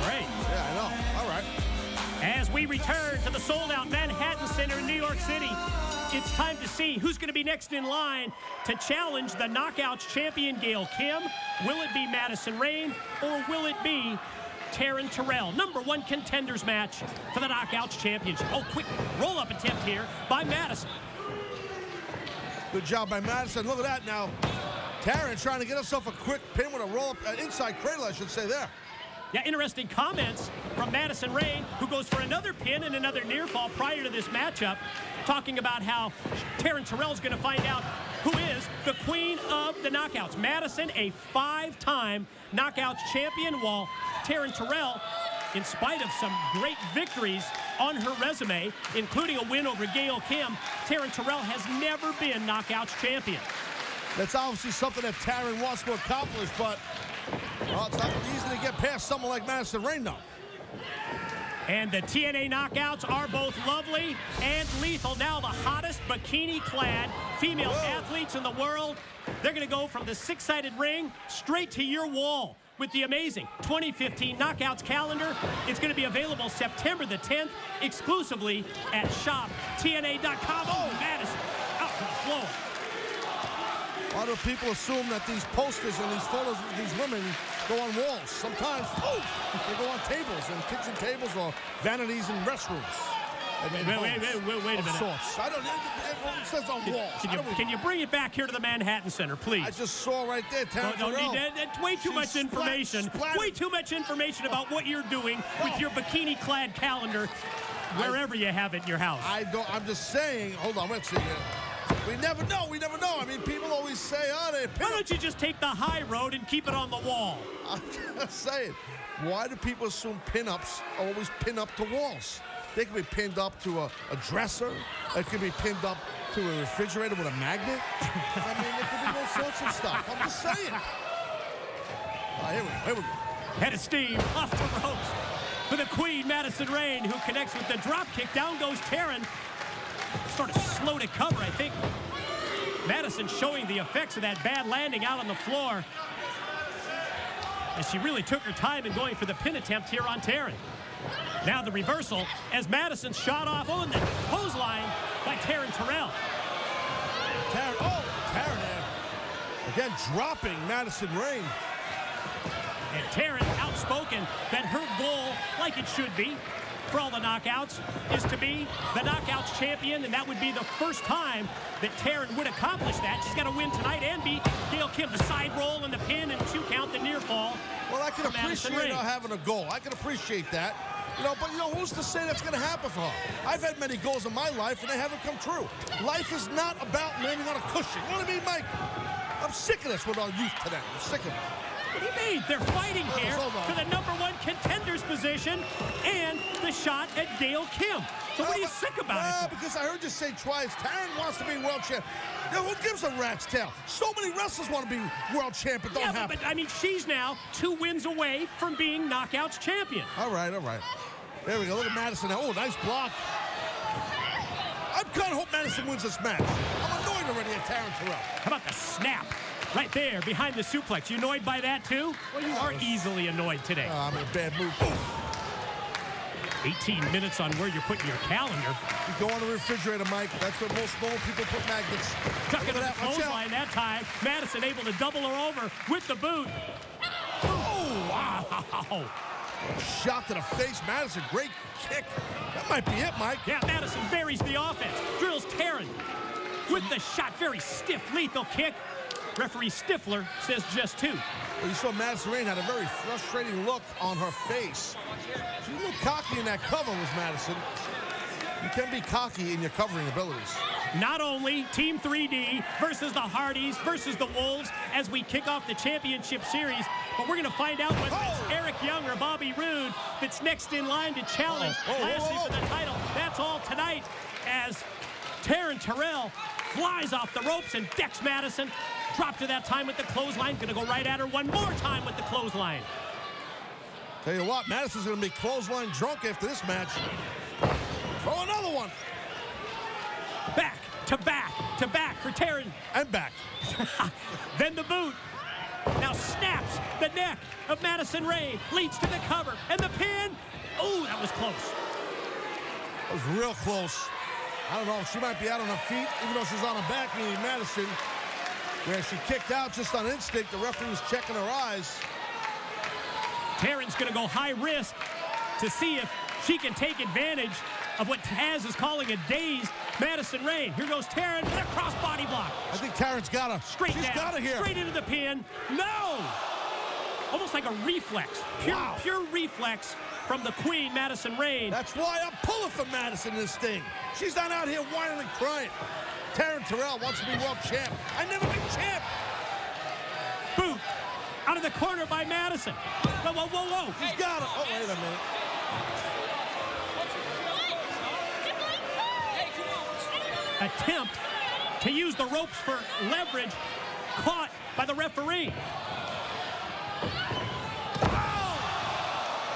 Great. Yeah, I know. All right. As we return to the sold-out Manhattan Center in New York City, it's time to see who's going to be next in line to challenge the Knockouts champion Gail Kim. Will it be Madison Rayne, or will it be Tayrn Terrell? #1 contenders match for the Knockouts championship. Oh, quick roll-up attempt here by Madison. Good job by Madison. Look at that now. Tayrn trying to get herself a quick pin with a roll-up, inside cradle, I should say there. Yeah, interesting comments from Madison Rayne, who goes for another pin and another near fall prior to this matchup, talking about how Tayrn Terrell is going to find out who is the queen of the knockouts. Madison, a 5-time knockouts champion, while Tayrn Terrell, in spite of some great victories on her resume, including a win over Gail Kim, Tayrn Terrell has never been knockouts champion. That's obviously something that Tayrn wants to accomplish, but well, it's not easy to get past someone like Madison Rayne, though. And the TNA knockouts are both lovely and lethal. Now the hottest bikini-clad female athletes in the world. They're going to go from the 6-sided ring straight to your wall with the amazing 2015 Knockouts calendar. It's going to be available September the 10th exclusively at shoptna.com. Oh, Madison out to the floor. Why do people assume that these posters and these photos of these women go on walls? Sometimes, they go on tables and kitchen tables or vanities in restrooms. Wait a minute. Sorts. I don't. It says on walls. Can you bring it back here to the Manhattan Center, please? I just saw right there, Terrell. That's way too much information. Way too much information about what you're doing with your bikini-clad calendar, wherever you have it in your house. I'm just saying. Hold on. Let's see here. We never know. We never know. I mean, people always say, why don't you just take the high road and keep it on the wall? I'm just saying. Why do people assume pinups always pin up to walls? They can be pinned up to a dresser. It can be pinned up to a refrigerator with a magnet. I mean, there could be all sorts of stuff. I'm just saying. Here we go. Head of steam off the ropes for the queen, Madison Rayne, who connects with the drop kick. Down goes Tayrn. Sort of slow to cover, I think. Madison showing the effects of that bad landing out on the floor, as she really took her time in going for the pin attempt here on Tayrn. Now the reversal as Madison shot off on the clothesline by Tayrn Terrell. Tayrn again dropping Madison Rayne. And Tayrn outspoken that her goal, like it should be, for all the knockouts, is to be the knockouts champion, and that would be the first time that Tayrn would accomplish that. She's got to win tonight and beat Gail Kim. The side roll and the pin and 2 count, the near fall. Well, I can appreciate her having a goal. I can appreciate that. But who's to say that's going to happen for her? I've had many goals in my life, and they haven't come true. Life is not about landing on a cushion. You know what I mean, Mike? I'm sick of this with our youth today. I'm sick of it. What do you mean? They're fighting here for the #1 contenders position and the shot at Gail Kim. So what are you sick about it? Because I heard you say twice, Tayrn wants to be world champ. Who gives a rat's tail? So many wrestlers want to be world champ, but don't happen. But I mean, she's now 2 wins away from being knockouts champion. All right. There we go. Look at Madison now. Oh, nice block. I kind of hope Madison wins this match. I'm annoyed already at Tayrn Terrell. How about the snap? Right there, behind the suplex. You annoyed by that, too? Well, you are easily annoyed today. I'm in a bad mood. 18 minutes on where you're putting your calendar. You go on the refrigerator, Mike. That's where most normal people put magnets. Tucking to the clothesline that time. Madison able to double her over with the boot. Oh, wow. Shot to the face. Madison, great kick. That might be it, Mike. Yeah, Madison varies the offense. Drills Tayrn with the shot. Very stiff, lethal kick. Referee Stifler says just 2. Well, you saw Madison Rayne had a very frustrating look on her face. She was a little cocky in that cover, was Madison. You can be cocky in your covering abilities. Not only Team 3D versus the Hardys versus the Wolves as we kick off the championship series, but we're going to find out whether it's Eric Young or Bobby Roode that's next in line to challenge Lashley for the title. That's all tonight as Tayrn Terrell flies off the ropes and decks Madison. Dropped to that time with the clothesline. Going to go right at her one more time with the clothesline. Tell you what, Madison's going to be clothesline drunk after this match. Throw another one. Back to back to back for Tayrn. And back. Then the boot. Now snaps the neck of Madison Rayne leads to the cover, and the pin. Oh, that was close. That was real close. I don't know, she might be out on her feet, even though she's on her back, meaning Madison, where she kicked out just on instinct. The referee was checking her eyes. Tayrn's going to go high risk to see if she can take advantage of what Taz is calling a dazed Madison Rayne. Here goes Tayrn with a crossbody block. I think Tayrn's got her. Straight She's down, got her here. straight into the pin. No! Almost like a reflex. Pure reflex from the queen, Madison Rayne. That's why I'm pulling for Madison in this thing. She's not out here whining and crying. Terrell wants to be world champ. I never been champ. Boot out of the corner by Madison. Whoa, whoa, whoa, whoa. She's got her. Oh, wait a minute. Attempt to use the ropes for leverage, caught by the referee.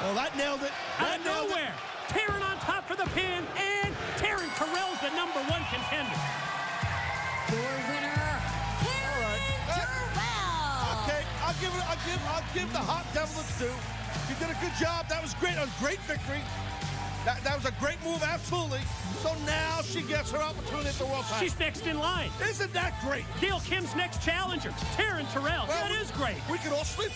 Well, that nailed it. Out of nowhere. Tayrn on top for the pin, and Terrell's the #1 contender. Your winner, Terrell. Okay, I'll give the hot devil its due. She did a good job. That was great. That was a great victory. That was a great move, absolutely. So now she gets her opportunity at the world title. She's next in line. Isn't that great? Gail Kim's next challenger, Terrell. Well, that is great. We could all sleep.